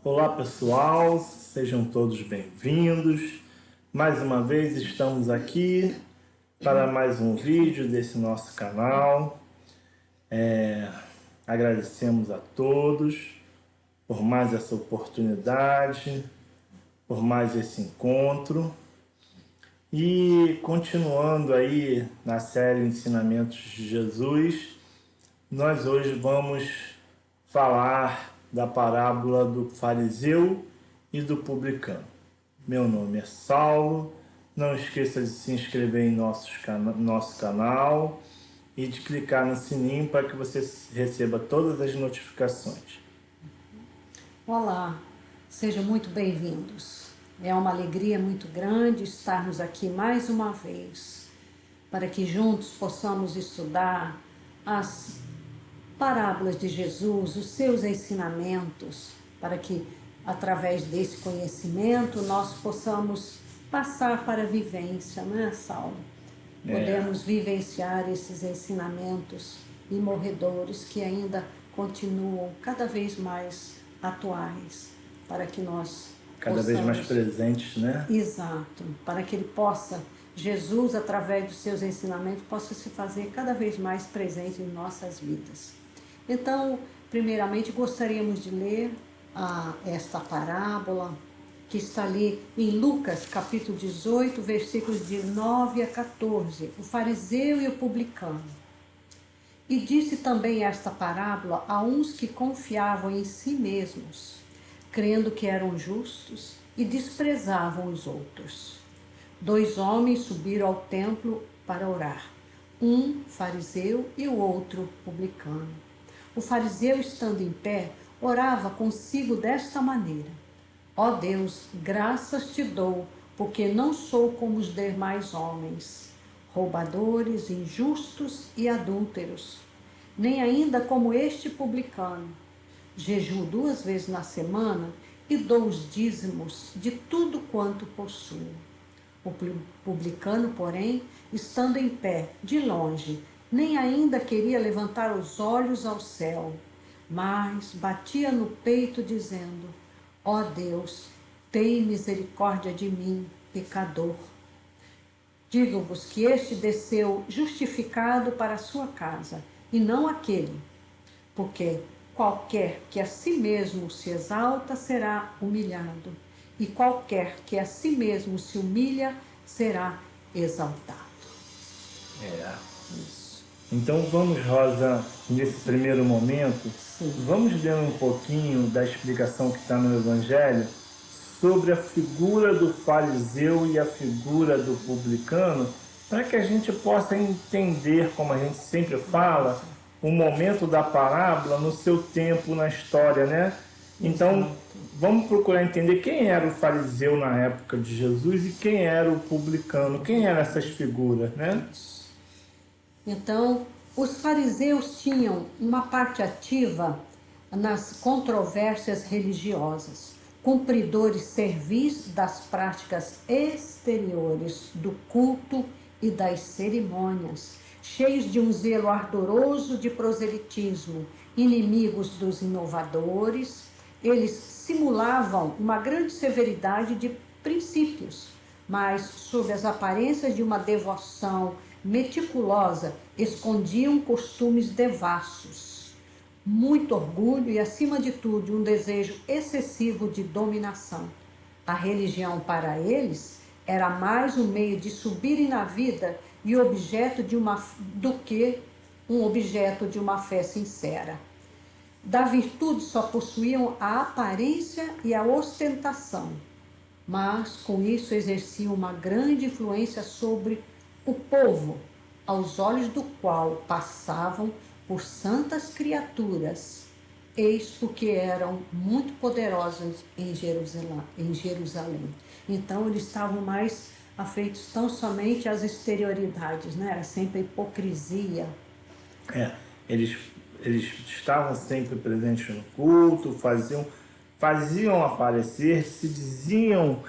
Olá pessoal, sejam todos bem-vindos. Mais uma vez estamos aqui para mais um vídeo desse nosso canal. Agradecemos a todos por mais essa oportunidade, por mais esse encontro. E continuando aí na série Ensinamentos de Jesus, nós hoje vamos falar da parábola do fariseu e do publicano. Meu nome é Saulo, não esqueça de se inscrever em nosso canal e de clicar no sininho para que você receba todas as notificações. Olá, sejam muito bem-vindos. É uma alegria muito grande estarmos aqui mais uma vez, para que juntos possamos estudar as parábolas de Jesus, os seus ensinamentos, para que através desse conhecimento nós possamos passar para a vivência, não é, Saulo? Podemos vivenciar esses ensinamentos imorredores que ainda continuam cada vez mais atuais, para que nós Cada vez mais presentes, né? Exato, para que ele possa, Jesus, através dos seus ensinamentos, possa se fazer cada vez mais presente em nossas vidas. Então, primeiramente, gostaríamos de ler esta parábola, que está ali em Lucas, capítulo 18, versículos de 9 a 14, o fariseu e o publicano. E disse também esta parábola a uns que confiavam em si mesmos, crendo que eram justos e desprezavam os outros. 2 homens subiram ao templo para orar, um fariseu e o outro publicano. O fariseu, estando em pé, orava consigo desta maneira: Ó Deus, graças te dou, porque não sou como os demais homens, roubadores, injustos e adúlteros, nem ainda como este publicano. Jejuo 2 vezes na semana e dou os dízimos de tudo quanto possuo. O publicano, porém, estando em pé, de longe, nem ainda queria levantar os olhos ao céu, mas batia no peito, dizendo: Ó Deus, tem misericórdia de mim, pecador. Digo-vos que este desceu justificado para a sua casa, e não aquele, porque qualquer que a si mesmo se exalta será humilhado, e qualquer que a si mesmo se humilha será exaltado. Isso. Então vamos, Rosa, nesse primeiro momento, vamos ler um pouquinho da explicação que está no Evangelho sobre a figura do fariseu e a figura do publicano, para que a gente possa entender, como a gente sempre fala, o momento da parábola no seu tempo na história, né? Então, vamos procurar entender quem era o fariseu na época de Jesus e quem era o publicano, quem eram essas figuras, né? Então, os fariseus tinham uma parte ativa nas controvérsias religiosas, cumpridores servis das práticas exteriores do culto e das cerimônias, cheios de um zelo ardoroso de proselitismo, inimigos dos inovadores. Eles simulavam uma grande severidade de princípios, mas sob as aparências de uma devoção meticulosa, escondiam costumes devassos, muito orgulho e, acima de tudo, um desejo excessivo de dominação. A religião para eles era mais um meio de subirem na vida e do que um objeto de uma fé sincera. Da virtude só possuíam a aparência e a ostentação, mas com isso exerciam uma grande influência sobre o povo, aos olhos do qual passavam por santas criaturas, eis porque eram muito poderosas em Jerusalém. Então eles estavam mais afeitos tão somente às exterioridades, né? Era sempre a hipocrisia. Eles estavam sempre presentes no culto, faziam aparecer, se diziam,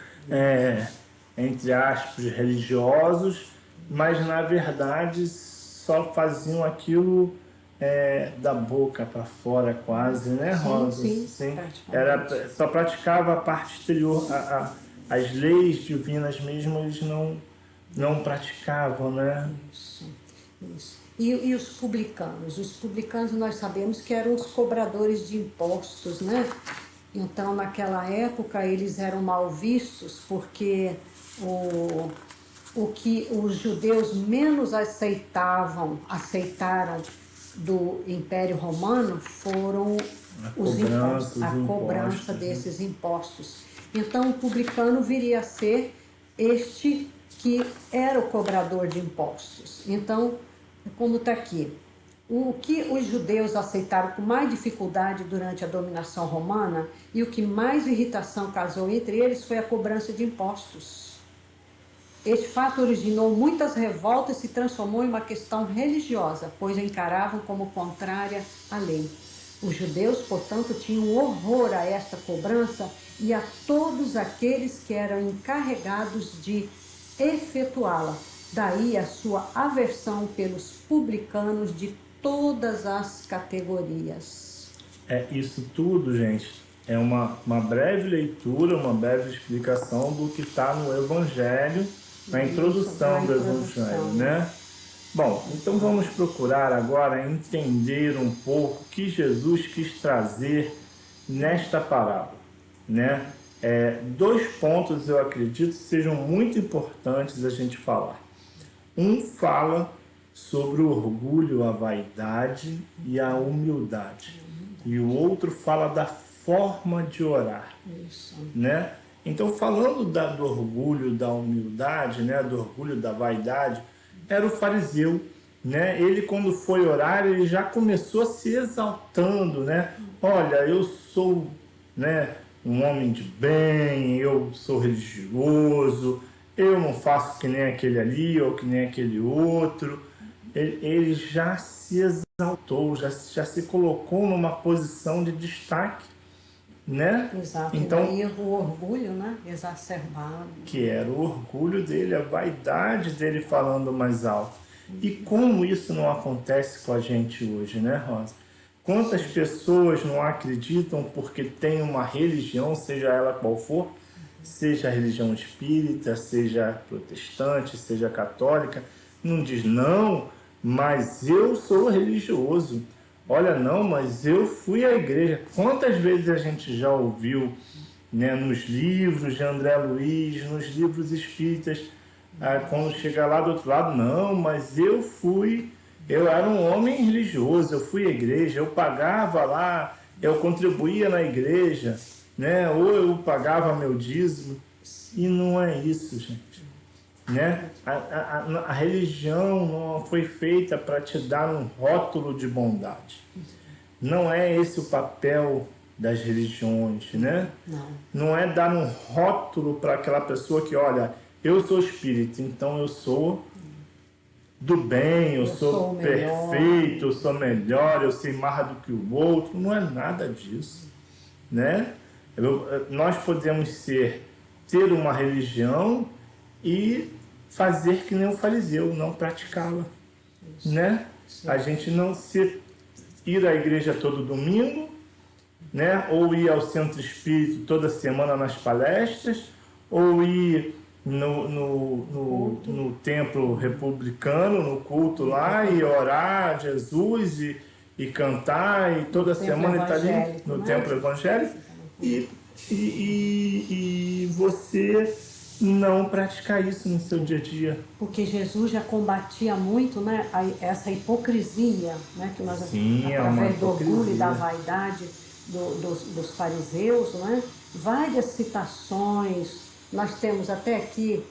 entre aspas, religiosos, mas na verdade só faziam aquilo da boca para fora quase, né, Rosa? Sim, Era, só praticava a parte exterior, as leis divinas mesmo eles não praticavam, né? Isso. E os publicanos? Os publicanos nós sabemos que eram os cobradores de impostos, né? Então, naquela época, eles eram mal vistos porque o que os judeus menos aceitaram do Império Romano foram os impostos, a cobrança desses impostos. Então, o publicano viria a ser este que era o cobrador de impostos. Então, como está aqui, o que os judeus aceitaram com mais dificuldade durante a dominação romana e o que mais irritação causou entre eles foi a cobrança de impostos. Este fato originou muitas revoltas e se transformou em uma questão religiosa, pois a encaravam como contrária à lei. Os judeus, portanto, tinham horror a esta cobrança e a todos aqueles que eram encarregados de efetuá-la. Daí a sua aversão pelos publicanos de todas as categorias. Isso tudo, gente, é uma breve leitura, uma breve explicação do que está no Evangelho, na introdução do Evangelho, né? Bom, então vamos procurar agora entender um pouco o que Jesus quis trazer nesta parábola, né? Dois pontos eu acredito sejam muito importantes a gente falar. Um fala sobre o orgulho, a vaidade e a humildade. E o outro fala da forma de orar. Isso. Né? Então, falando do orgulho, da humildade, né? Do orgulho, da vaidade, era o fariseu. Né? Ele, quando foi orar, ele já começou se exaltando. Né? Olha, eu sou, né, um homem de bem, eu sou religioso, eu não faço que nem aquele ali ou que nem aquele outro. Ele já se exaltou, já se colocou numa posição de destaque, né? Exato, então, e daí o orgulho, né, exacerbado. Que era o orgulho dele, a vaidade dele falando mais alto. E como isso não acontece com a gente hoje, né, Rosa? Quantas pessoas não acreditam porque tem uma religião, seja ela qual for, seja a religião espírita, seja protestante, seja católica, não diz, não, mas eu sou religioso. Olha, não, mas eu fui à igreja. Quantas vezes a gente já ouviu, né, nos livros de André Luiz, nos livros espíritas, quando chega lá do outro lado, não, mas eu era um homem religioso, eu fui à igreja, eu pagava lá, eu contribuía na igreja, né, ou eu pagava meu dízimo. E não é isso, gente. Né? A religião não foi feita para te dar um rótulo de bondade. Não é esse o papel das religiões, né? Não é dar um rótulo para aquela pessoa que, olha, eu sou espírita, então eu sou do bem, eu sou perfeito, eu sou melhor, eu sei mais do que o outro. Não é nada disso, né? Nós podemos ter uma religião e fazer que nem o fariseu, não praticá-la, né? A gente não ir à igreja todo domingo, né? Ou ir ao centro espírita toda semana nas palestras, ou ir no templo republicano, no culto lá, e orar a Jesus e cantar, e toda semana estar ali no templo evangélico, e você não praticar isso no seu dia a dia. Porque Jesus já combatia muito, né, essa hipocrisia, né, que nós, através do orgulho e da vaidade dos fariseus, né, várias citações, nós temos até aqui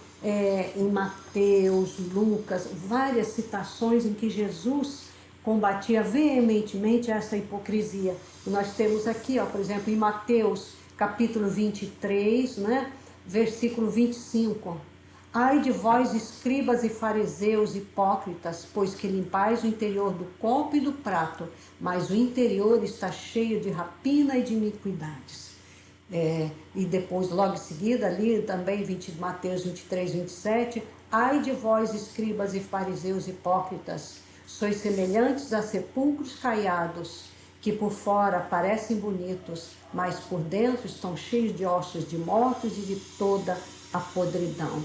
em Mateus, Lucas, várias citações em que Jesus combatia veementemente essa hipocrisia. E nós temos aqui, ó, por exemplo, em Mateus capítulo 23, né, versículo 25. Ai de vós, escribas e fariseus hipócritas, pois que limpais o interior do copo e do prato, mas o interior está cheio de rapina e de iniquidades. E depois, logo em seguida, ali também Mateus 23, 27, ai de vós, escribas e fariseus hipócritas, Sois semelhantes a sepulcros caiados, que por fora parecem bonitos, mas por dentro estão cheios de ossos de mortos e de toda a podridão.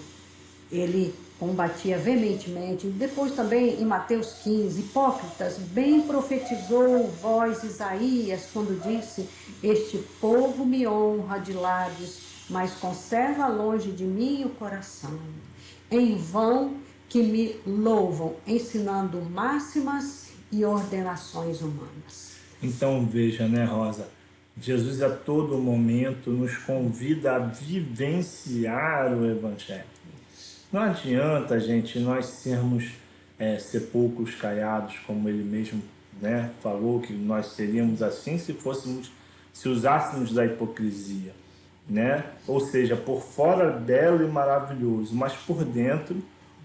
Ele combatia veementemente. Depois também em Mateus 15, hipócritas, bem profetizou vós Isaías quando disse: este povo me honra de lábios, mas conserva longe de mim o coração. Em vão que me louvam, ensinando máximas e ordenações humanas. Então veja, né, Rosa? Jesus a todo momento nos convida a vivenciar o Evangelho. Não adianta, gente, nós sermos sepulcros caiados, como ele mesmo, né, falou que nós seríamos assim se usássemos da hipocrisia, né? Ou seja, por fora belo e maravilhoso, mas por dentro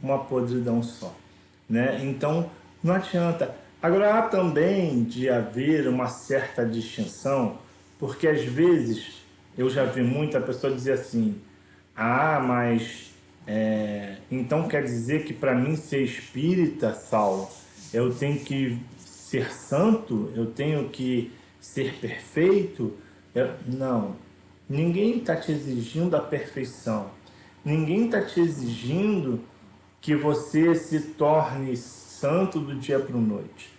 uma podridão só, né? Então não adianta. Agora há também de haver uma certa distinção, porque às vezes eu já vi muita pessoa dizer assim: ah, mas então quer dizer que para mim ser espírita, Saulo, eu tenho que ser santo, eu tenho que ser perfeito? Não, ninguém está te exigindo a perfeição, ninguém está te exigindo que você se torne santo do dia para a noite,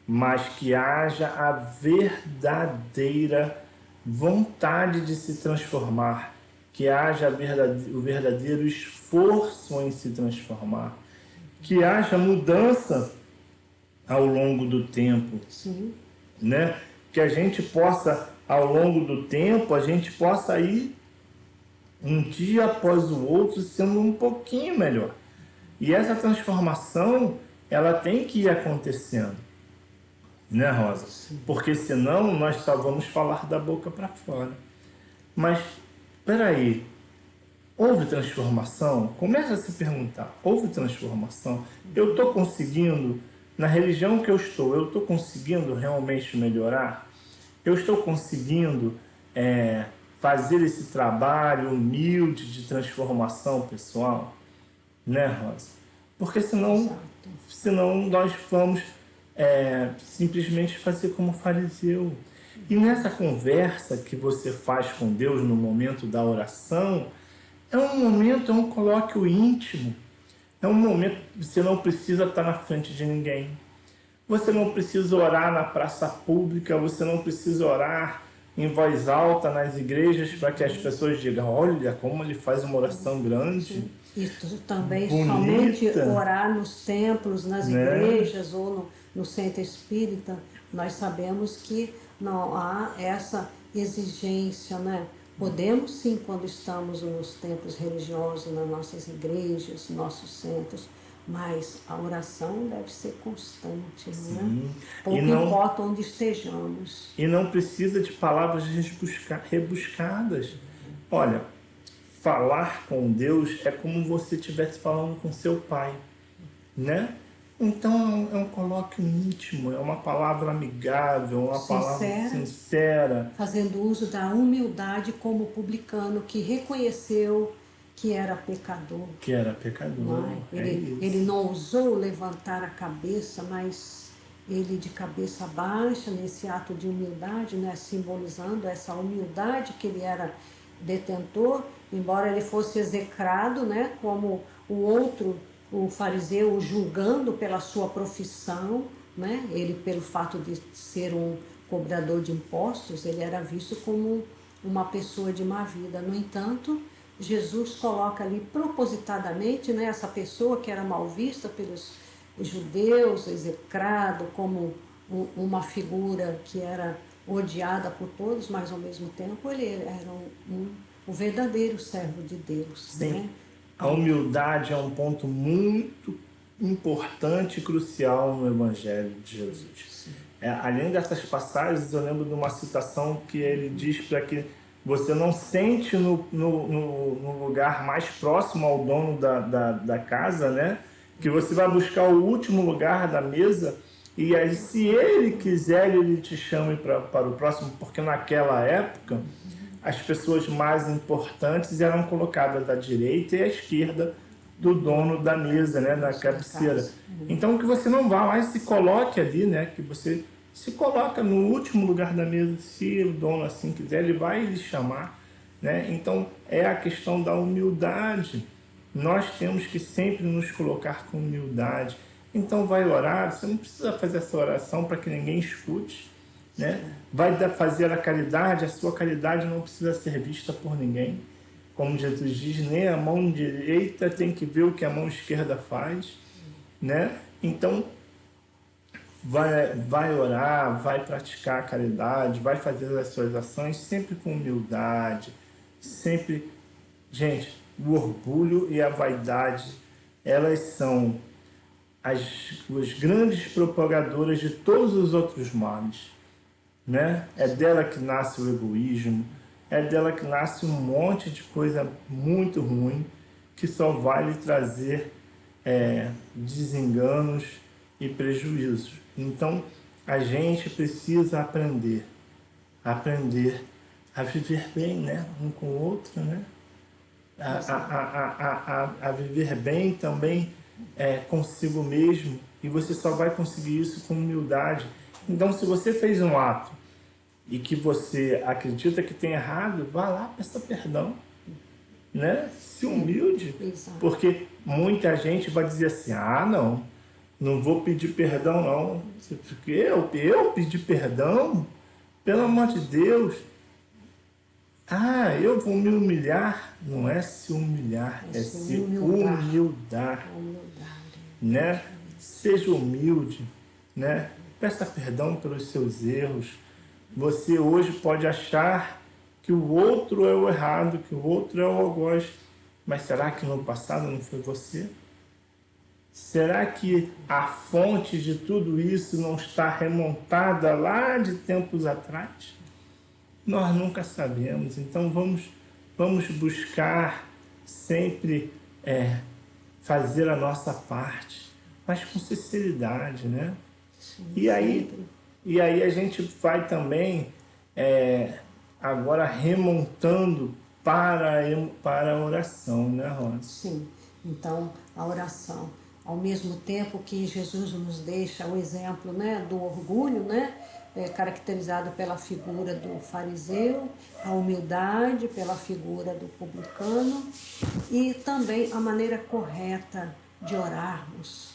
mas que haja a verdadeira vontade de se transformar, que haja o verdadeiro esforço em se transformar, que haja mudança ao longo do tempo. Sim. Né? Que a gente possa, ao longo do tempo, a gente possa ir um dia após o outro sendo um pouquinho melhor. E essa transformação, ela tem que ir acontecendo, né, Rosa? Porque senão nós só vamos falar da boca para fora. Mas, peraí, houve transformação? Começa a se perguntar, houve transformação? Eu estou conseguindo, na religião que eu estou conseguindo realmente melhorar? Eu estou conseguindo fazer esse trabalho humilde de transformação pessoal? Né, Rosa? Porque senão nós vamos simplesmente fazer como fariseu. E nessa conversa que você faz com Deus no momento da oração, é um colóquio íntimo. É um momento que você não precisa estar na frente de ninguém. Você não precisa orar na praça pública, você não precisa orar em voz alta nas igrejas para que as pessoas digam: olha como ele faz uma oração grande. Isso também, bonita, somente orar nos templos, nas né? igrejas ou no centro espírita, nós sabemos que não há essa exigência, né? Podemos sim, quando estamos nos templos religiosos, nas nossas igrejas, nossos centros, mas a oração deve ser constante, né? Pouco importa onde estejamos. E não precisa de palavras rebuscadas. Olha, falar com Deus é como você estivesse falando com seu pai, né? Então é um colóquio íntimo, é uma palavra amigável, uma palavra sincera. Fazendo uso da humildade como publicano que reconheceu que era pecador. Que era pecador. Ele não ousou levantar a cabeça, mas ele de cabeça baixa, nesse ato de humildade, né, simbolizando essa humildade que ele era detentor, embora ele fosse execrado, né, como o outro, o fariseu, julgando pela sua profissão, né, ele pelo fato de ser um cobrador de impostos, ele era visto como uma pessoa de má vida. No entanto, Jesus coloca ali propositadamente, né, essa pessoa que era mal vista pelos judeus, execrado, como uma figura que era odiada por todos, mas ao mesmo tempo ele era o verdadeiro servo de Deus. Sim. Né? A humildade é um ponto muito importante e crucial no Evangelho de Jesus. Além dessas passagens, eu lembro de uma citação que ele diz para que você não sente no lugar mais próximo ao dono da casa, né? Que você vai buscar o último lugar da mesa, e aí, se ele quiser, ele te chame para o próximo, porque naquela época as pessoas mais importantes eram colocadas à direita e à esquerda do dono da mesa, né, da cabeceira. Então que você não vá lá e se coloque ali, né, que você se coloca no último lugar da mesa, se o dono assim quiser, ele vai lhe chamar, né? Então é a questão da humildade. Nós temos que sempre nos colocar com humildade. Então vai orar, você não precisa fazer essa oração para que ninguém escute, né? Vai fazer a caridade, a sua caridade não precisa ser vista por ninguém. Como Jesus diz, nem a mão direita tem que ver o que a mão esquerda faz, né? Então vai orar, vai praticar a caridade, vai fazer as suas ações sempre com humildade, sempre... Gente, o orgulho e a vaidade, elas são as grandes propagadoras de todos os outros males, né? É dela que nasce o egoísmo, é dela que nasce um monte de coisa muito ruim que só vai lhe trazer desenganos e prejuízos. Então, a gente precisa aprender a viver bem, né? Um com o outro, né? A viver bem também consigo mesmo, e você só vai conseguir isso com humildade. Então, se você fez um ato e que você acredita que tem errado, vá lá, peça perdão, né? Se humilde, porque muita gente vai dizer assim, não vou pedir perdão não, porque eu pedir perdão, pelo amor de Deus, eu vou me humilhar. Não é se humilhar, é se humildar, né? Seja humilde, né? Peça perdão pelos seus erros. Você hoje pode achar que o outro é o errado, que o outro é o algoz, mas será que no passado não foi você? Será que a fonte de tudo isso não está remontada lá de tempos atrás? Nós nunca sabemos, então vamos buscar sempre fazer a nossa parte, mas com sinceridade, né? Sim, e aí a gente vai também agora remontando para a oração, né, Rosa? Sim, então a oração, ao mesmo tempo que Jesus nos deixa o exemplo, né, do orgulho, né, caracterizado pela figura do fariseu, a humildade pela figura do publicano, e também a maneira correta de orarmos,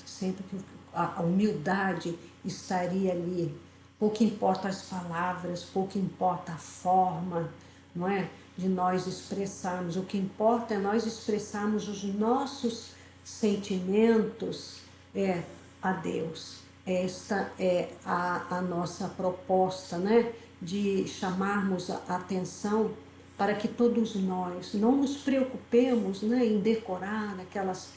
sempre que a humildade estaria ali. Pouco importa as palavras, pouco importa a forma, não é, de nós expressarmos. O que importa é nós expressarmos os nossos sentimentos a Deus. Esta é a nossa proposta, né? De chamarmos a atenção para que todos nós não nos preocupemos, né, em decorar aquelas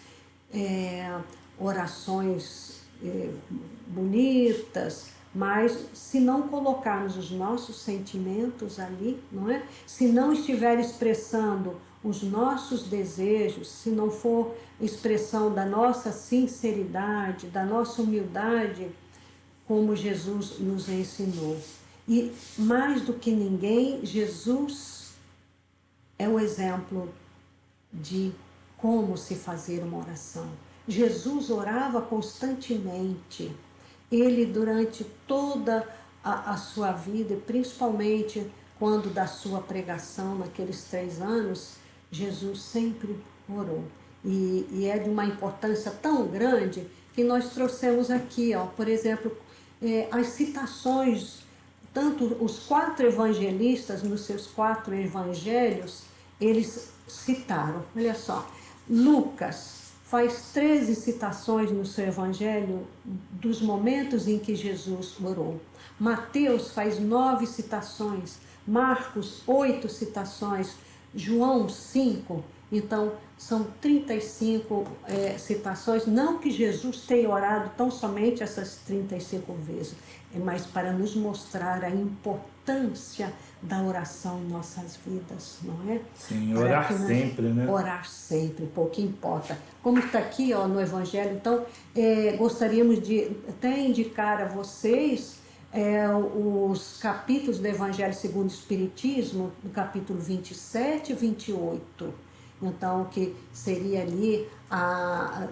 orações bonitas, mas se não colocarmos os nossos sentimentos ali, não é? Se não estiver expressando os nossos desejos, se não for expressão da nossa sinceridade, da nossa humildade, como Jesus nos ensinou. E mais do que ninguém, Jesus é o exemplo de como se fazer uma oração. Jesus orava constantemente. Ele, durante toda a sua vida, principalmente quando da sua pregação, naqueles 3 anos, Jesus sempre orou. E é de uma importância tão grande que nós trouxemos aqui, por exemplo, as citações, tanto os 4 evangelistas, nos seus 4 evangelhos, eles citaram, olha só, Lucas faz 13 citações no seu evangelho dos momentos em que Jesus orou. Mateus faz 9 citações, Marcos 8 citações, João 5, então são 35 citações, não que Jesus tenha orado tão somente essas 35 vezes, mas para nos mostrar a importância da oração em nossas vidas, não é? Sim, orar sempre, né? Orar sempre, pouco importa. Como está aqui no Evangelho, então, gostaríamos de até indicar a vocês os capítulos do Evangelho segundo o Espiritismo, no capítulo 27 e 28. então que seria ali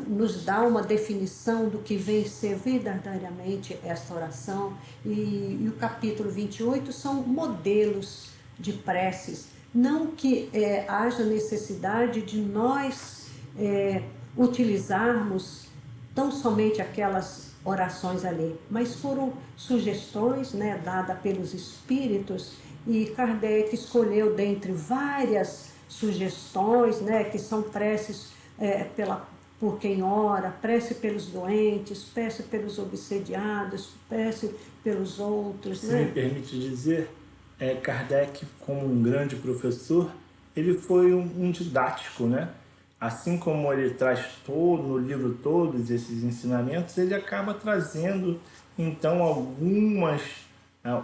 nos dar uma definição do que vem ser verdadeiramente esta oração. E o capítulo 28 são modelos de preces, não que haja necessidade de nós utilizarmos tão somente aquelas orações ali, mas foram sugestões, né, dadas pelos espíritos, e Kardec escolheu dentre várias sugestões, né, que são preces por quem ora, prece pelos doentes, prece pelos obsediados, prece pelos outros. Se né? me permite dizer, Kardec, como um grande professor, ele foi um didático, né? Assim como ele traz no livro todos esses ensinamentos, ele acaba trazendo então algumas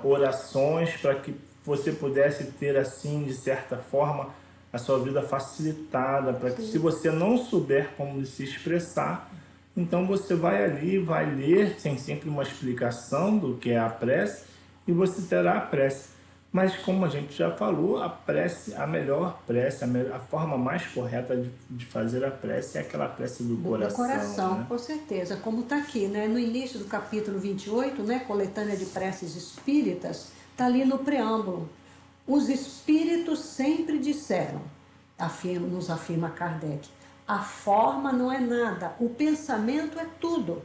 orações para que você pudesse ter assim, de certa forma, a sua vida facilitada, para que se você não souber como se expressar, então você vai ali, vai ler, tem sempre uma explicação do que é a prece e você terá a prece. Mas como a gente já falou, a prece, a melhor prece, a forma mais correta de fazer a prece é aquela prece do coração. Do coração, né? com certeza. Como está aqui, né? No início do capítulo 28, né? Coletânea de preces espíritas, está ali no preâmbulo. Os espíritos sempre disseram, nos afirma Kardec, a forma não é nada, o pensamento é tudo.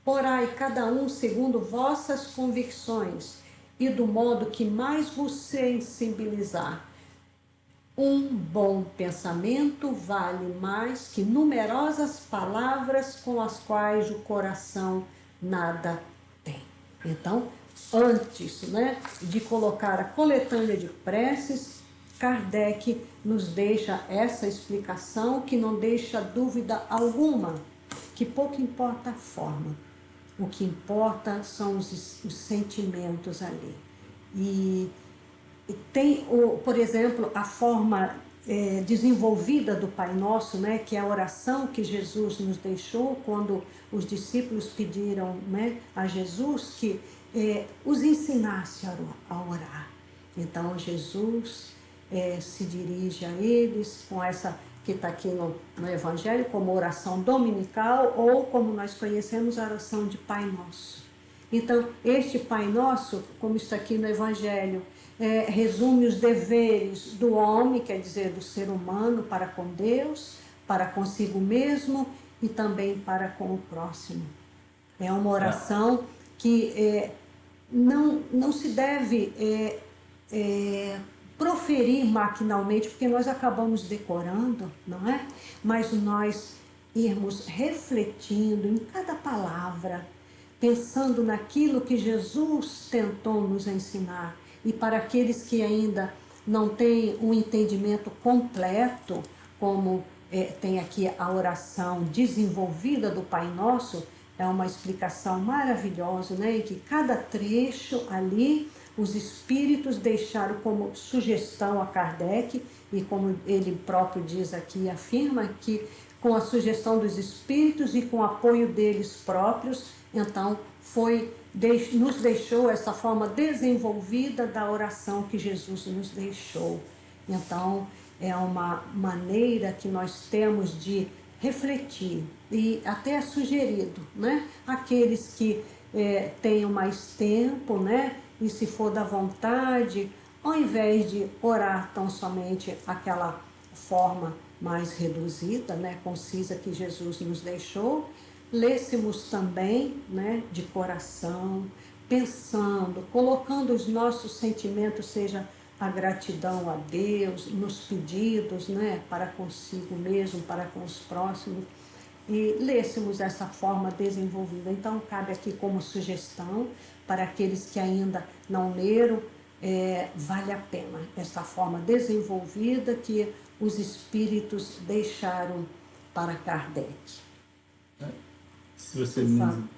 Orai cada um segundo vossas convicções e do modo que mais vos sensibilizar. Um bom pensamento vale mais que numerosas palavras com as quais o coração nada tem. Então, antes, né, de colocar a coletânea de preces, Kardec nos deixa essa explicação que não deixa dúvida alguma, que pouco importa a forma, o que importa são os sentimentos ali. E tem, por exemplo, a forma desenvolvida do Pai Nosso, né, que é a oração que Jesus nos deixou quando os discípulos pediram, né, a Jesus que os ensinasse a orar. Então Jesus se dirige a eles com essa que está aqui no Evangelho como oração dominical, ou como nós conhecemos, a oração de Pai Nosso. Então, este Pai Nosso, como está aqui no Evangelho, resume os deveres do homem, quer dizer, do ser humano para com Deus, para consigo mesmo e também para com o próximo. É uma oração que não se deve proferir maquinalmente, porque nós acabamos decorando, não é? Mas nós irmos refletindo em cada palavra, pensando naquilo que Jesus tentou nos ensinar. E para aqueles que ainda não têm um entendimento completo, como tem aqui a oração desenvolvida do Pai Nosso, é uma explicação maravilhosa, né? Em que cada trecho ali, os espíritos deixaram como sugestão a Kardec, e como ele próprio diz aqui, afirma que com a sugestão dos espíritos e com o apoio deles próprios, então nos deixou essa forma desenvolvida da oração que Jesus nos deixou. Então, é uma maneira que nós temos de refletir, e até é sugerido, né? Aqueles que tenham mais tempo, né? E se for da vontade, ao invés de orar tão somente aquela forma mais reduzida, né? Concisa que Jesus nos deixou, lêssemos também, né? De coração, pensando, colocando os nossos sentimentos, seja a gratidão a Deus, nos pedidos, né, para consigo mesmo, para com os próximos, e lêssemos essa forma desenvolvida. Então, cabe aqui como sugestão para aqueles que ainda não leram, vale a pena essa forma desenvolvida que os espíritos deixaram para Kardec. Se você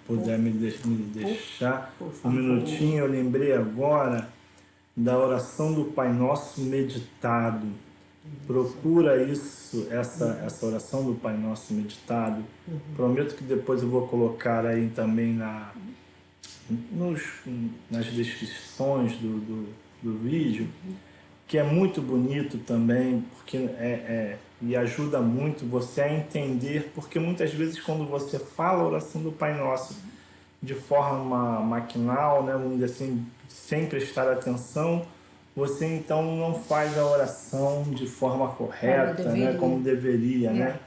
puder me deixar um minutinho, eu lembrei agora da oração do Pai Nosso meditado. Procura essa oração do Pai Nosso meditado. Prometo que depois eu vou colocar aí também nas descrições do vídeo, que é muito bonito também, porque e ajuda muito você a entender, porque muitas vezes quando você fala a oração do Pai Nosso de forma maquinal, né, vamos dizer assim, sem prestar atenção, você então não faz a oração de forma correta, né, como deveria, né?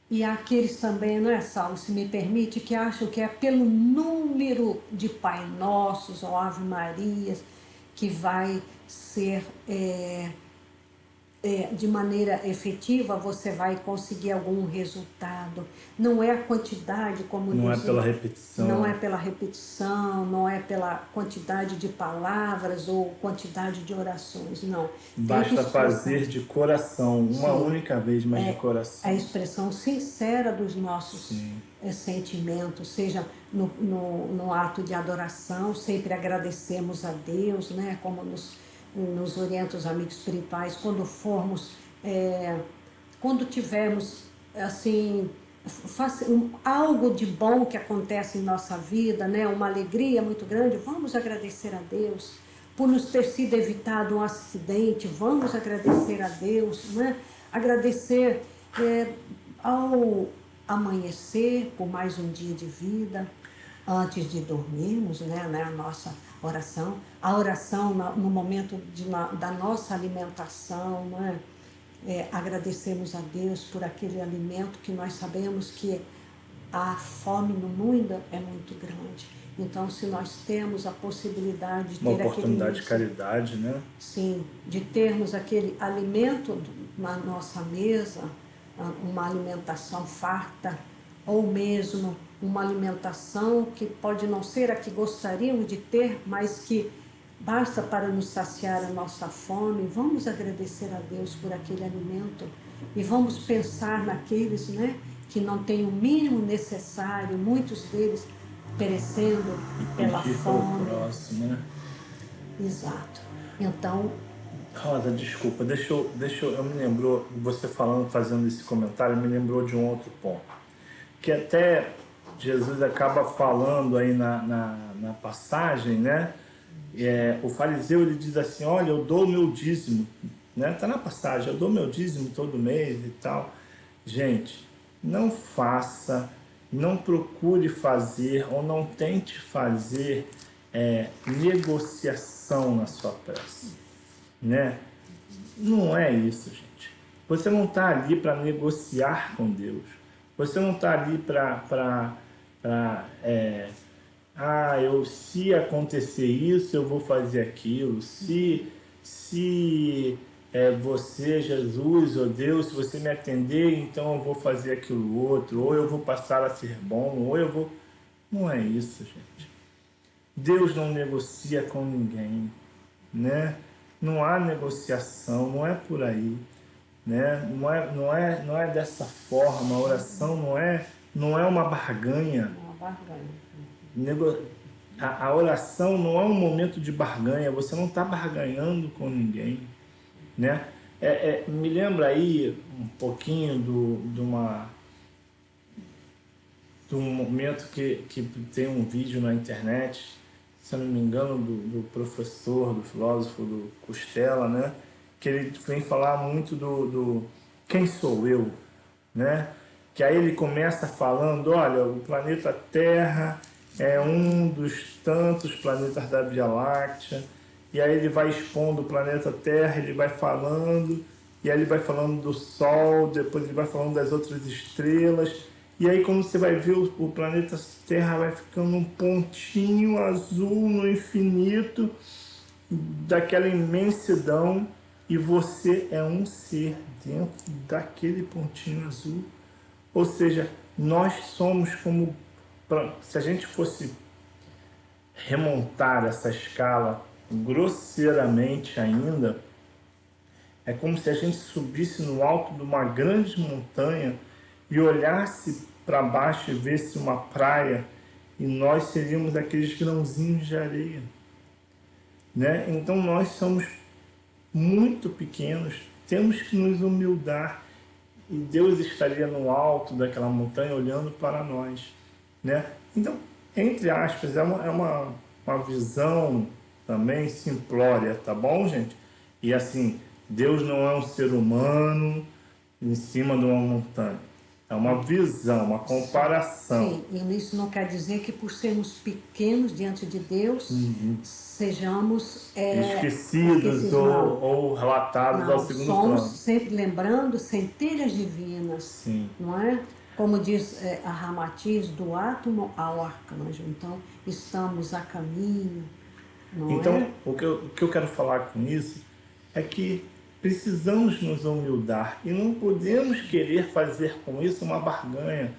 E há aqueles também, não é, Saulo, se me permite, que acham que é pelo número de Pai Nossos ou Ave Marias que vai ser de maneira efetiva, você vai conseguir algum resultado. Não é a quantidade, como não é pela repetição. Não é pela repetição, não é pela quantidade de palavras ou quantidade de orações, não. Basta fazer de coração, uma única vez, mas de coração. A expressão sincera dos nossos sentimentos, seja no ato de adoração, sempre agradecemos a Deus, né? Como nos orienta os amigos espirituais, quando tivermos assim algo de bom que acontece em nossa vida, né, uma alegria muito grande, vamos agradecer a Deus por nos ter sido evitado um acidente, vamos agradecer a Deus, né? Agradecer ao amanhecer por mais um dia de vida, antes de dormirmos, né, a nossa oração, a oração no momento da nossa alimentação, né, agradecemos a Deus por aquele alimento que nós sabemos que a fome no mundo é muito grande. Então, se nós temos a possibilidade de ter uma oportunidade de caridade, né? Sim, de termos aquele alimento na nossa mesa, uma alimentação farta, ou mesmo uma alimentação que pode não ser a que gostaríamos de ter, mas que basta para nos saciar a nossa fome. Vamos agradecer a Deus por aquele alimento e vamos pensar naqueles, né, que não têm o mínimo necessário, muitos deles perecendo pela fome. Próximo, né? Exato. Então, Rosa, desculpa, eu me lembrou, você falando, fazendo esse comentário, me lembrou de um outro ponto, que até Jesus acaba falando aí na passagem, né? O fariseu, ele diz assim, olha, eu dou o meu dízimo, né? Tá na passagem, eu dou meu dízimo todo mês e tal. Gente, não faça, não procure fazer ou não tente fazer negociação na sua prece, né? Não é isso, gente. Você não está ali para negociar com Deus. Você não está ali se acontecer isso, eu vou fazer aquilo. Se você, Jesus, ou Deus, se você me atender, então eu vou fazer aquilo outro. Ou eu vou passar a ser bom, ou eu vou... Não é isso, gente. Deus não negocia com ninguém, né? Não há negociação, não é por aí, né? Não é dessa forma. A oração não é uma barganha. A oração não é um momento de barganha. Você não está barganhando com ninguém, né? Me lembra aí um pouquinho de um momento que tem um vídeo na internet, se eu não me engano, do professor, do filósofo, do Costela, né? Que ele vem falar muito do quem sou eu, né? Que aí ele começa falando, olha, o planeta Terra é um dos tantos planetas da Via Láctea, e aí ele vai expondo o planeta Terra, ele vai falando, e aí ele vai falando do Sol, depois ele vai falando das outras estrelas, e aí quando você vai ver o planeta Terra vai ficando um pontinho azul no infinito daquela imensidão, e você é um ser dentro daquele pontinho azul. Ou seja, nós somos como... Se a gente fosse remontar essa escala grosseiramente ainda, é como se a gente subisse no alto de uma grande montanha e olhasse para baixo e visse uma praia, e nós seríamos aqueles grãozinhos de areia, né? Então nós somos muito pequenos, temos que nos humildar, e Deus estaria no alto daquela montanha olhando para nós, né? Então, entre aspas, é uma visão também simplória, tá bom, gente? E assim, Deus não é um ser humano em cima de uma montanha. É uma visão, uma comparação. Sim, e isso não quer dizer que por sermos pequenos diante de Deus, sejamos Esquecidos não. ou relatados ao Não, segundo somos plano. sempre lembrando centelhas divinas, Sim. não é? Como diz a Ramatiz, do átomo ao arcanjo. Então, estamos a caminho, não Então, é? o que eu quero falar com isso é que precisamos nos humildar e não podemos querer fazer com isso uma barganha.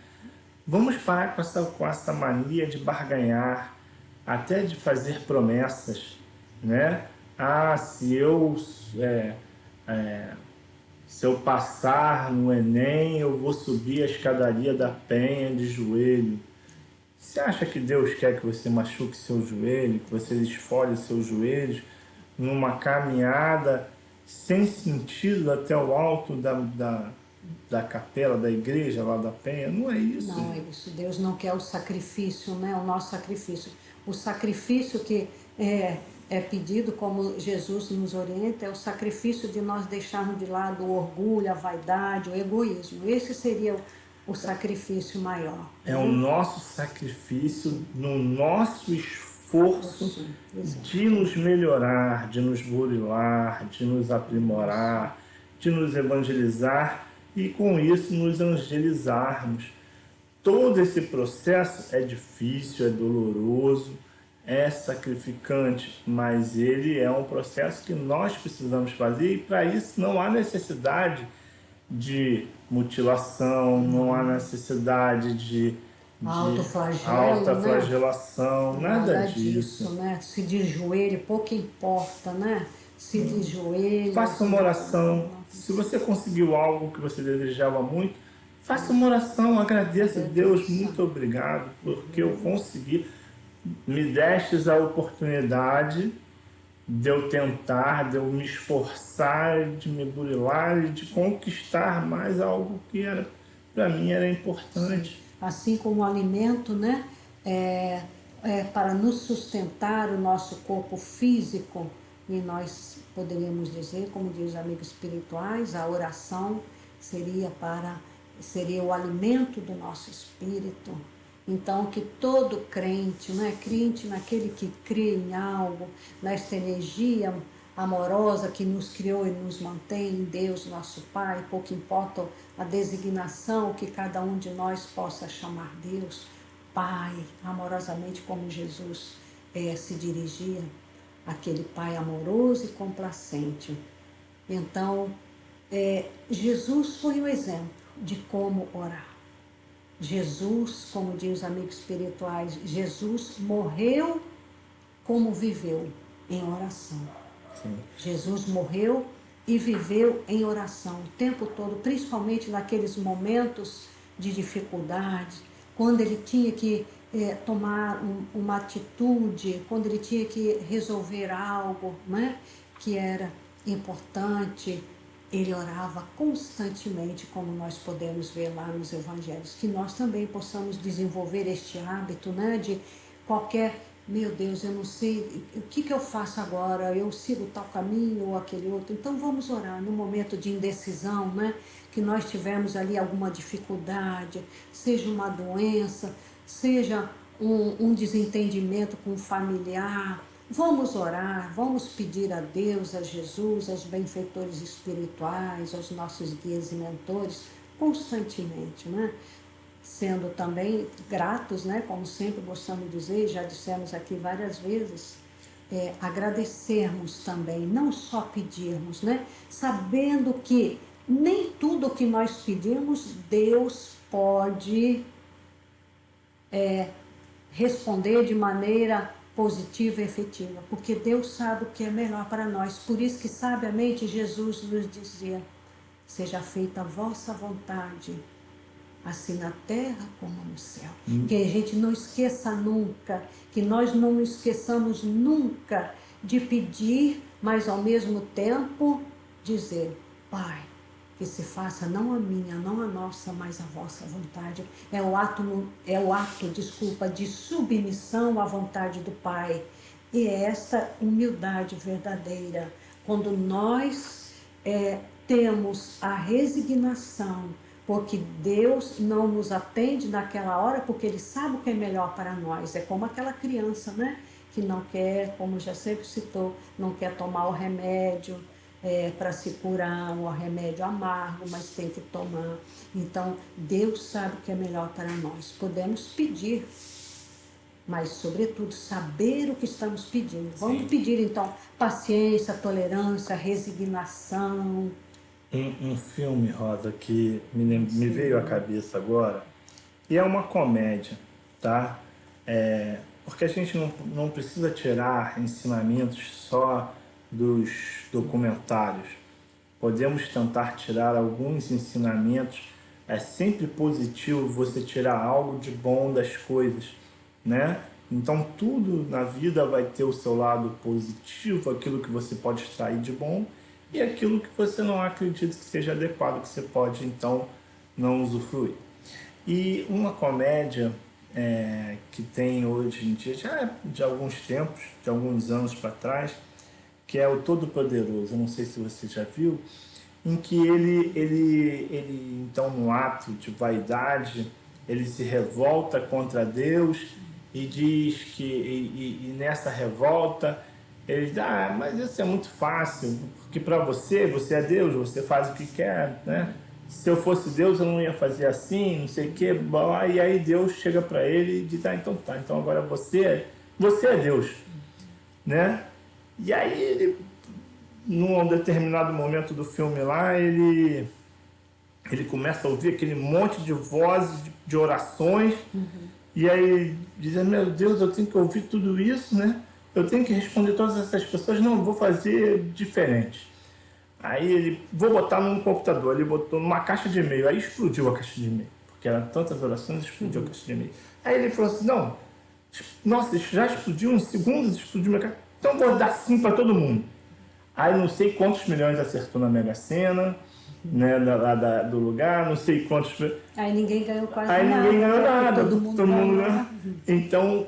Vamos parar com essa mania de barganhar, até de fazer promessas, né? Ah, se eu passar no Enem, eu vou subir a escadaria da Penha de joelho. Você acha que Deus quer que você machuque seu joelho, que você esfole seus joelhos numa caminhada sem sentido até o alto da capela, da igreja lá da Penha? Não é isso. Não é isso. Deus não quer o sacrifício, né? O nosso sacrifício. O sacrifício que é pedido, como Jesus nos orienta, é o sacrifício de nós deixarmos de lado o orgulho, a vaidade, o egoísmo. Esse seria o sacrifício maior. É o nosso sacrifício, no nosso esforço de nos melhorar, de nos burilar, de nos aprimorar, de nos evangelizar e com isso nos angelizarmos. Todo esse processo é difícil, é doloroso, é sacrificante, mas ele é um processo que nós precisamos fazer e para isso não há necessidade de mutilação, não há necessidade de alta flagelação, né? nada disso. Né? Se de joelho, pouco importa, né? Se de joelho. Faça uma oração. Se você conseguiu algo que você desejava muito, faça uma oração, agradeça a Deus, muito obrigado, porque eu consegui, me destes a oportunidade de eu tentar, de eu me esforçar, de me burilar e de conquistar mais algo que era, para mim era importante. Assim como o alimento, né, para nos sustentar o nosso corpo físico, e nós poderíamos dizer, como diz os amigos espirituais, a oração seria o alimento do nosso espírito. Então, que todo crente, né, crente naquele que crê em algo, nesta energia amorosa que nos criou e nos mantém em Deus, nosso Pai, pouco importa a designação que cada um de nós possa chamar Deus, Pai, amorosamente como Jesus se dirigia, aquele Pai amoroso e complacente. Então, Jesus foi o exemplo de como orar. Jesus, como diz os amigos espirituais, Jesus morreu como viveu, em oração. Sim. Jesus morreu e viveu em oração o tempo todo, principalmente naqueles momentos de dificuldade, quando ele tinha que tomar uma atitude, quando ele tinha que resolver algo, né, que era importante. Ele orava constantemente, como nós podemos ver lá nos evangelhos, que nós também possamos desenvolver este hábito, né, de qualquer, meu Deus, eu não sei, o que eu faço agora? Eu sigo tal caminho ou aquele outro? Então vamos orar no momento de indecisão, né, que nós tivermos ali alguma dificuldade, seja uma doença, seja um desentendimento com um familiar. Vamos orar, vamos pedir a Deus, a Jesus, aos benfeitores espirituais, aos nossos guias e mentores, constantemente, né? Sendo também gratos, né? Como sempre gostamos de dizer, já dissemos aqui várias vezes, agradecermos também, não só pedirmos, né? Sabendo que nem tudo o que nós pedimos, Deus pode responder de maneira positiva e efetiva, porque Deus sabe o que é melhor para nós. Por isso que sabiamente Jesus nos dizia: seja feita a vossa vontade, assim na terra como no céu. Que a gente não esqueça nunca, que nós não esqueçamos nunca de pedir, mas ao mesmo tempo dizer: Pai, que se faça não a minha, não a nossa, mas a vossa vontade. É o ato, de submissão à vontade do Pai. E é esta humildade verdadeira, quando nós temos a resignação, porque Deus não nos atende naquela hora, porque Ele sabe o que é melhor para nós. É como aquela criança, né? Que não quer, como já sempre citou, não quer tomar o remédio para se curar, o remédio amargo, mas tem que tomar. Então, Deus sabe o que é melhor para nós. Podemos pedir, mas, sobretudo, saber o que estamos pedindo. Vamos pedir, então, paciência, tolerância, resignação. Um filme, Rosa, que me veio à cabeça agora, e é uma comédia, tá? Porque a gente não precisa tirar ensinamentos só dos documentários. Podemos tentar tirar alguns ensinamentos. É sempre positivo você tirar algo de bom das coisas, né? Então tudo na vida vai ter o seu lado positivo, aquilo que você pode extrair de bom, e aquilo que você não acredita que seja adequado, que você pode então não usufruir. E uma comédia que tem hoje em dia, já de alguns tempos, de alguns anos para trás, que é o Todo-Poderoso. Eu não sei se você já viu, em que ele então, no ato de vaidade, ele se revolta contra Deus e diz que, e nessa revolta, ele diz, mas isso é muito fácil, porque para você é Deus, você faz o que quer, né? Se eu fosse Deus, eu não ia fazer assim, não sei o quê, e aí Deus chega para ele e diz, então tá, então agora você é Deus, né? E aí ele, num determinado momento do filme lá, ele começa a ouvir aquele monte de vozes, de orações, e aí diz, meu Deus, eu tenho que ouvir tudo isso, né? Eu tenho que responder todas essas pessoas, não, eu vou fazer diferente. Aí ele, vou botar num computador, ele botou numa caixa de e-mail, aí explodiu a caixa de e-mail, porque eram tantas orações, explodiu a caixa de e-mail. Aí ele falou assim, não, nossa, já explodiu em segundos, explodiu minha caixa, então vou dar sim para todo mundo. Aí não sei quantos milhões acertou na Mega Sena, né, do lugar, não sei quantos... Aí ninguém ganhou quase nada. Aí ninguém ganhou nada, todo mundo ganhou. Então,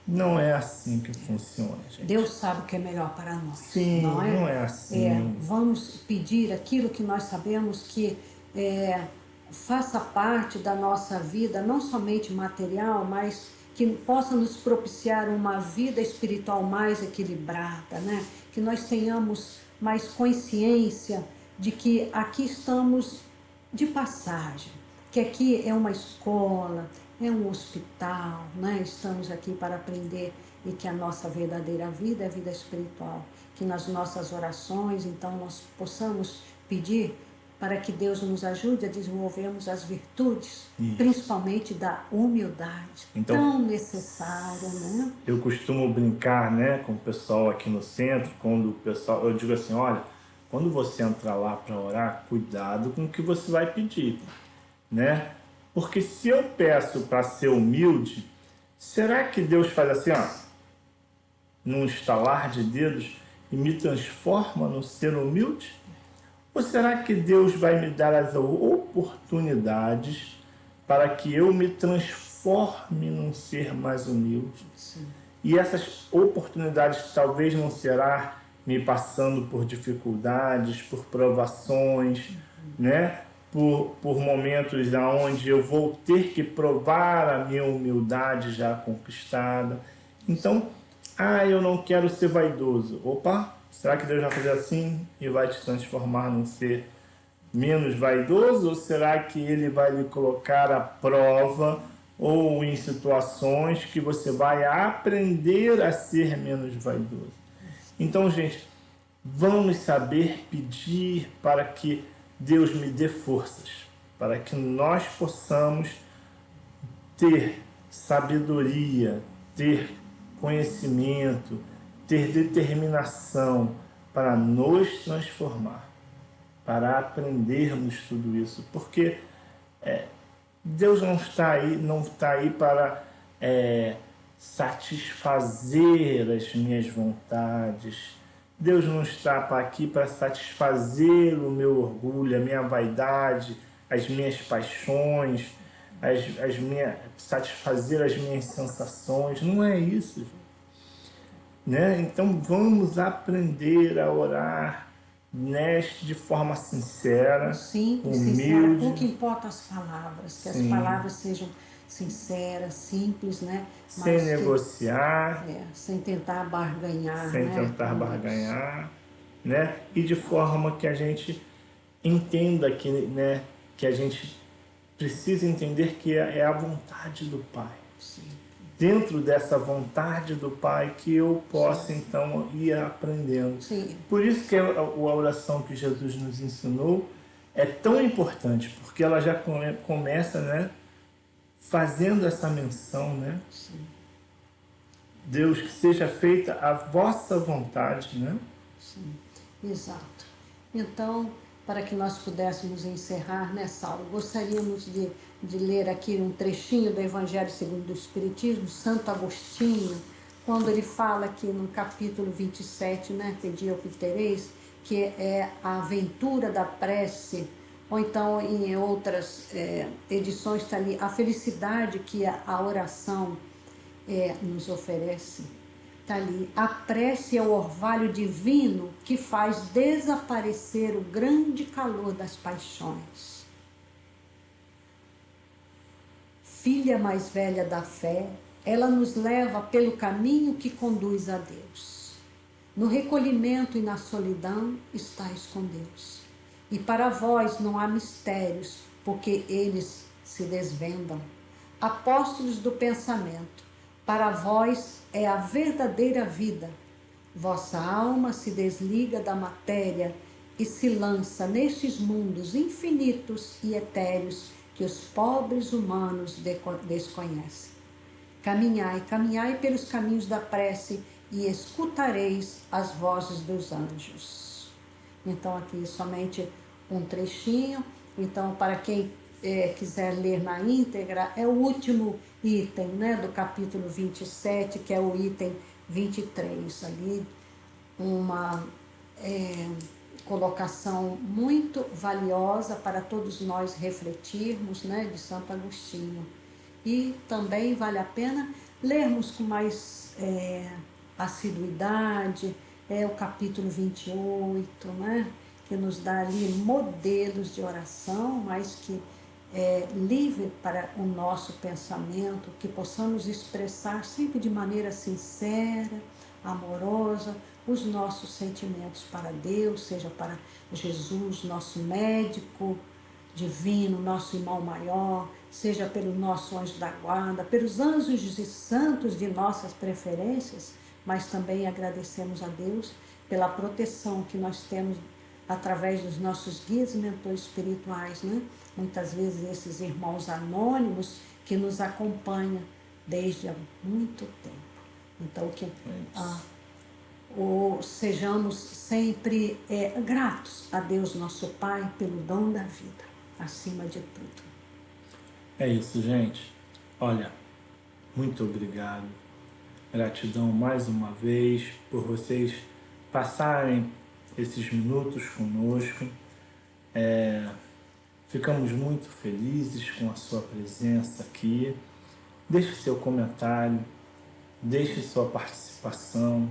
não é assim que funciona, gente. Deus sabe o que é melhor para nós. Sim, não é assim. Vamos pedir aquilo que nós sabemos que faça parte da nossa vida, não somente material, mas que possa nos propiciar uma vida espiritual mais equilibrada, né? Que nós tenhamos mais consciência de que aqui estamos de passagem, que aqui é uma escola, é um hospital, né? Estamos aqui para aprender, e que a nossa verdadeira vida é a vida espiritual. Que nas nossas orações, então, nós possamos pedir para que Deus nos ajude a desenvolvermos as virtudes, principalmente da humildade, então, tão necessária, né? Eu costumo brincar, né, com o pessoal aqui no centro, quando o pessoal, eu digo assim, olha, quando você entrar lá para orar, cuidado com o que você vai pedir, né? Porque se eu peço para ser humilde, será que Deus faz assim, num estalar de dedos e me transforma no ser humilde? Ou será que Deus vai me dar as oportunidades para que eu me transforme num ser mais humilde? Sim. E essas oportunidades talvez não será me passando por dificuldades, por provações, né? Por momentos onde eu vou ter que provar a minha humildade já conquistada. Então, eu não quero ser vaidoso. Opa, será que Deus vai fazer assim e vai te transformar num ser menos vaidoso? Ou será que Ele vai lhe colocar à prova ou em situações que você vai aprender a ser menos vaidoso? Então, gente, vamos saber pedir para que Deus me dê forças, para que nós possamos ter sabedoria, ter conhecimento, ter determinação para nos transformar, para aprendermos tudo isso, porque Deus não está aí para satisfazer as minhas vontades. Deus não está aqui para satisfazer o meu orgulho, a minha vaidade, as minhas paixões, satisfazer as minhas sensações. Não é isso, né? Então vamos aprender a orar né, de forma sincera, Simples, sincera, pouco humilde, importa as palavras, que as sim, palavras sejam sinceras, simples, né? sem Mas que negociar, sem tentar barganhar, sem né, tentar com Deus. barganhar, né? E de Exato. forma que a gente entenda que, né, que a gente precisa entender que é a vontade do Pai. Sim, Dentro dessa vontade do Pai que eu sim, possa então ir aprendendo. sim, Por isso que a oração que Jesus nos ensinou é tão importante, porque ela já começa, né, fazendo essa menção, né? sim, Deus, que seja feita a vossa vontade, né? sim, exato. Então, para que nós pudéssemos encerrar, né, Saulo, gostaríamos de ler aqui um trechinho do Evangelho segundo o Espiritismo, Santo Agostinho, quando ele fala aqui no capítulo 27, né, Pedi ao que tereis, que é a aventura da prece, ou então em outras edições está ali, a felicidade que a oração nos oferece. Está ali, a prece é o orvalho divino que faz desaparecer o grande calor das paixões. Filha mais velha da fé, ela nos leva pelo caminho que conduz a Deus. No recolhimento e na solidão estais com Deus. E para vós não há mistérios, porque eles se desvendam. Apóstolos do pensamento, para vós é a verdadeira vida. Vossa alma se desliga da matéria e se lança nestes mundos infinitos e etéreos que os pobres humanos desconhecem. Caminhai, caminhai pelos caminhos da prece e escutareis as vozes dos anjos. Então, aqui somente um trechinho. Então, para quem quiser ler na íntegra, é o último item, né, do capítulo 27, que é o item 23. Ali, uma colocação muito valiosa para todos nós refletirmos, né, de Santo Agostinho. E também vale a pena lermos com mais assiduidade o capítulo 28, né, que nos dá ali modelos de oração, mas que é livre para o nosso pensamento, que possamos expressar sempre de maneira sincera, amorosa, os nossos sentimentos para Deus, seja para Jesus, nosso médico divino, nosso irmão maior, seja pelo nosso anjo da guarda, pelos anjos e santos de nossas preferências, mas também agradecemos a Deus pela proteção que nós temos através dos nossos guias e mentores espirituais, né? Muitas vezes esses irmãos anônimos que nos acompanham desde há muito tempo. Então, que sejamos sempre gratos a Deus nosso Pai pelo dom da vida, acima de tudo. É isso, gente. Olha, muito obrigado. Gratidão mais uma vez por vocês passarem esses minutos conosco. Ficamos muito felizes com a sua presença aqui. Deixe seu comentário, deixe sua participação,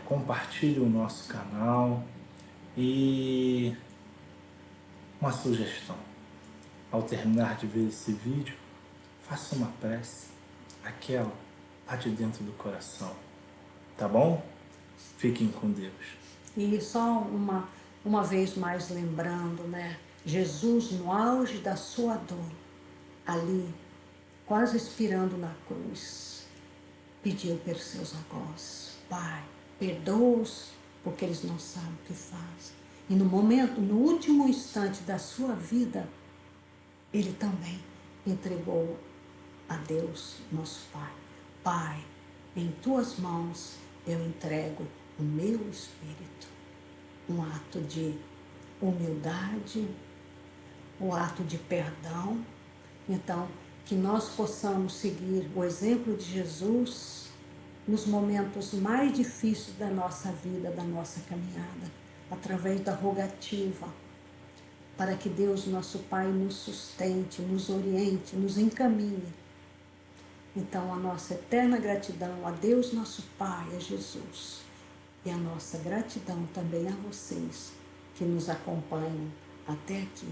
compartilhe o nosso canal e uma sugestão. Ao terminar de ver esse vídeo, faça uma prece, aquela lá de dentro do coração, tá bom? Fiquem com Deus. E só uma vez mais lembrando, né? Jesus no auge da sua dor, ali, quase expirando na cruz, pediu pelos seus algozes: Pai, perdoa-os, porque eles não sabem o que fazem. E no momento, no último instante da sua vida, ele também entregou a Deus, nosso Pai. Pai, em tuas mãos eu entrego o meu espírito. Um ato de humildade, um ato de perdão. Então, que nós possamos seguir o exemplo de Jesus nos momentos mais difíceis da nossa vida, da nossa caminhada, através da rogativa, para que Deus, nosso Pai, nos sustente, nos oriente, nos encaminhe. Então, a nossa eterna gratidão a Deus, nosso Pai, a Jesus, E a nossa gratidão também a vocês que nos acompanham até aqui.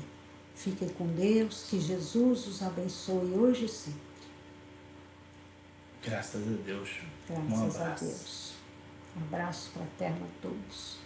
Fiquem com Deus, que Jesus os abençoe hoje e sempre. Graças a Deus. Um Graças a abraço. Deus. Um abraço fraterno a todos.